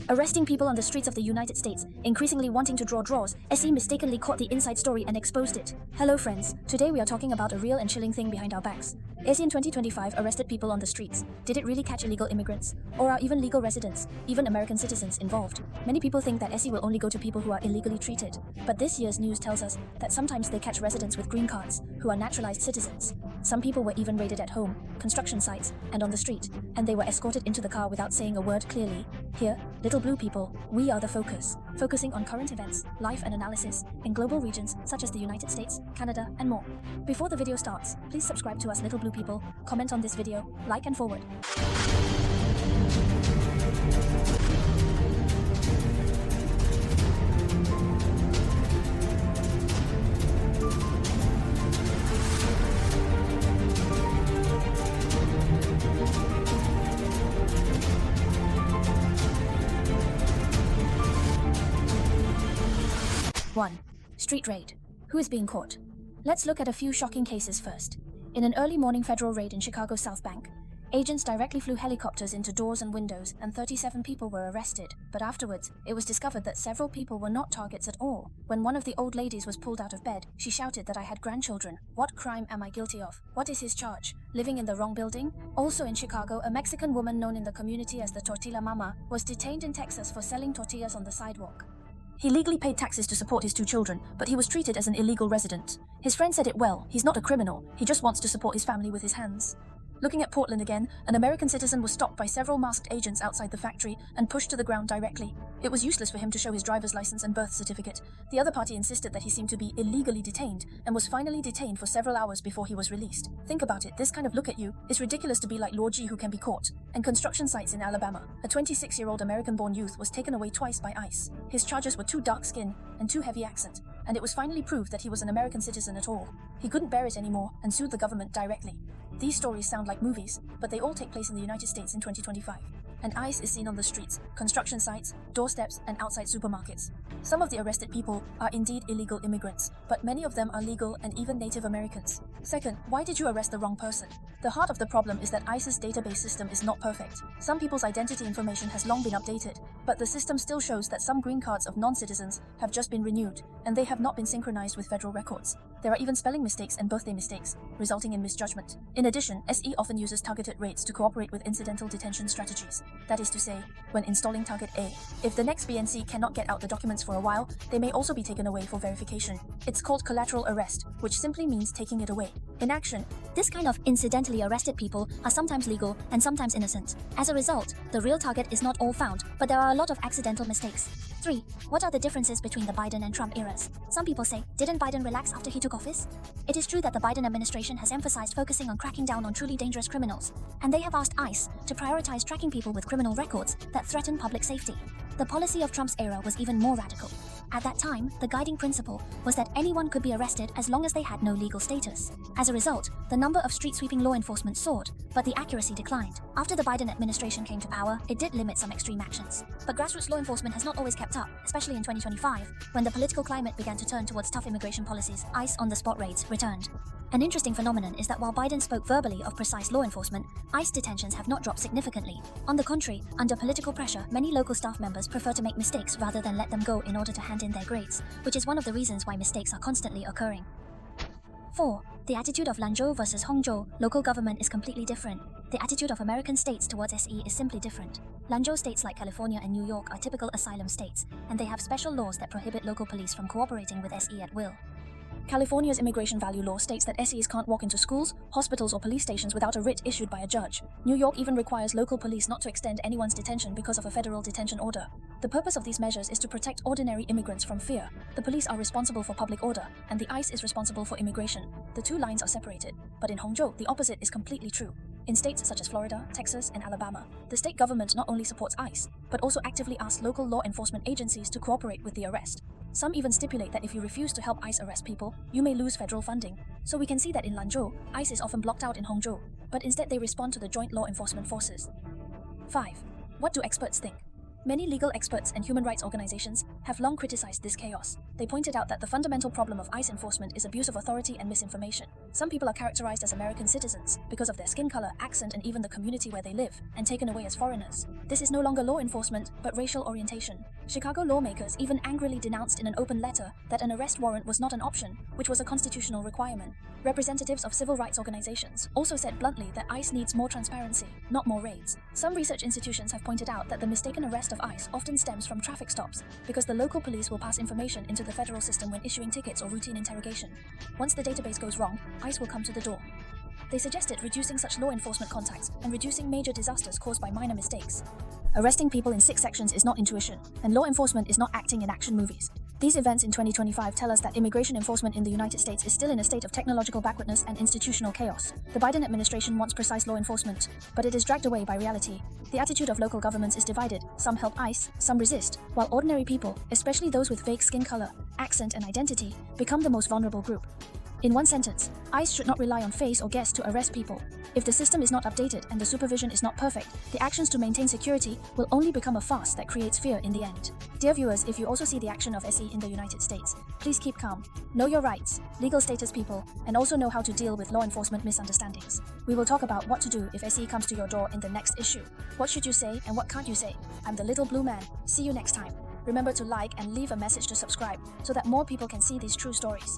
Arresting people on the streets of the United States, increasingly wanting to draw draws, SE mistakenly caught the inside story and exposed it. Hello friends, today we are talking about a real and chilling thing behind our backs. SE in 2025 arrested people on the streets. Did it really catch illegal immigrants? Or are even legal residents, even American citizens, involved? Many people think that SE will only go to people who are illegally treated. But this year's news tells us that sometimes they catch residents with green cards, who are naturalized citizens. Some people were even raided at home, construction sites, and on the street, and they were escorted into the car without saying a word clearly. Here, little blue people, we are the focus, focusing on current events, life and analysis, in global regions such as the United States, Canada, and more. Before the video starts, please subscribe to us little blue people, comment on this video, like and forward. One. Street raid. Who is being caught? Let's look at a few shocking cases first. In an early morning federal raid in Chicago's South Bank, agents directly flew helicopters into doors and windows, and 37 people were arrested. But afterwards, it was discovered that several people were not targets at all. When one of the old ladies was pulled out of bed, she shouted that I had grandchildren. What crime am I guilty of? What is his charge? Living in the wrong building? Also in Chicago, a Mexican woman known in the community as the Tortilla Mama was detained in Texas for selling tortillas on the sidewalk. He legally paid taxes to support his 2 children, but he was treated as an illegal resident. His friend said it well, he's not a criminal, he just wants to support his family with his hands. Looking at Portland again, an American citizen was stopped by several masked agents outside the factory and pushed to the ground directly. It was useless for him to show his driver's license and birth certificate. The other party insisted that he seemed to be illegally detained and was finally detained for several hours before he was released. Think about it, this kind of look at you is ridiculous to be like Lord G who can be caught. And construction sites in Alabama, a 26-year-old American-born youth was taken away twice by ICE. His charges were too dark skin and too heavy accent, and it was finally proved that he was an American citizen at all. He couldn't bear it anymore and sued the government directly. These stories sound like movies, but they all take place in the United States in 2025. And ICE is seen on the streets, construction sites, doorsteps, and outside supermarkets. Some of the arrested people are indeed illegal immigrants, but many of them are legal and even Native Americans. Second, why did you arrest the wrong person? The heart of the problem is that ICE's database system is not perfect. Some people's identity information has long been updated, but the system still shows that some green cards of non-citizens have just been renewed, and they have not been synchronized with federal records. There are even spelling mistakes and birthday mistakes, resulting in misjudgment. In addition, SE often uses targeted raids to cooperate with incidental detention strategies. That is to say, when installing target A, if the next BNC cannot get out the documents for a while, they may also be taken away for verification. It's called collateral arrest, which simply means taking it away. In action, this kind of incidentally arrested people are sometimes legal and sometimes innocent. As a result, the real target is not all found, but there are a lot of accidental mistakes. 3. What are the differences between the Biden and Trump eras? Some people say, didn't Biden relax after he took office? It is true that the Biden administration has emphasized focusing on cracking down on truly dangerous criminals, and they have asked ICE to prioritize tracking people with criminal records that threaten public safety. The policy of Trump's era was even more radical. At that time, the guiding principle was that anyone could be arrested as long as they had no legal status. As a result, the number of street-sweeping law enforcement soared, but the accuracy declined. After the Biden administration came to power, it did limit some extreme actions. But grassroots law enforcement has not always kept up, especially in 2025, when the political climate began to turn towards tough immigration policies. ICE on-the-spot raids returned. An interesting phenomenon is that while Biden spoke verbally of precise law enforcement, ICE detentions have not dropped significantly. On the contrary, under political pressure, many local staff members prefer to make mistakes rather than let them go in order to hand in their grades, which is one of the reasons why mistakes are constantly occurring. 4. The attitude of Lanzhou versus Hangzhou local government is completely different. The attitude of American states towards SE is simply different. Lanzhou states like California and New York are typical asylum states, and they have special laws that prohibit local police from cooperating with SE at will. California's immigration value law states that SEs can't walk into schools, hospitals, or police stations without a writ issued by a judge. New York even requires local police not to extend anyone's detention because of a federal detention order. The purpose of these measures is to protect ordinary immigrants from fear. The police are responsible for public order, and the ICE is responsible for immigration. The two lines are separated, but in Hangzhou, the opposite is completely true. In states such as Florida, Texas, and Alabama, the state government not only supports ICE, but also actively asks local law enforcement agencies to cooperate with the arrest. Some even stipulate that if you refuse to help ICE arrest people, you may lose federal funding. So we can see that in Lanzhou, ICE is often blocked out in Hangzhou, but instead they respond to the joint law enforcement forces. 5. What do experts think? Many legal experts and human rights organizations have long criticized this chaos. They pointed out that the fundamental problem of ICE enforcement is abuse of authority and misinformation. Some people are characterized as American citizens because of their skin color, accent, and even the community where they live, and taken away as foreigners. This is no longer law enforcement, but racial orientation. Chicago lawmakers even angrily denounced in an open letter that an arrest warrant was not an option, which was a constitutional requirement. Representatives of civil rights organizations also said bluntly that ICE needs more transparency, not more raids. Some research institutions have pointed out that the mistaken arrest of ICE often stems from traffic stops, because the local police will pass information into the federal system when issuing tickets or routine interrogation. Once the database goes wrong, ICE will come to the door. They suggested reducing such law enforcement contacts and reducing major disasters caused by minor mistakes. Arresting people in 6 sections is not intuition, and law enforcement is not acting in action movies. These events in 2025 tell us that immigration enforcement in the United States is still in a state of technological backwardness and institutional chaos. The Biden administration wants precise law enforcement, but it is dragged away by reality. The attitude of local governments is divided. Some help ICE, some resist, while ordinary people, especially those with vague skin color, accent, and identity, become the most vulnerable group. In one sentence, ICE should not rely on face or guess to arrest people. If the system is not updated and the supervision is not perfect, the actions to maintain security will only become a farce that creates fear in the end. Dear viewers, if you also see the action of SE in the United States, please keep calm, know your rights, legal status people, and also know how to deal with law enforcement misunderstandings. We will talk about what to do if SE comes to your door in the next issue. What should you say and what can't you say? I'm the Little Blue Man. See you next time. Remember to like and leave a message to subscribe so that more people can see these true stories.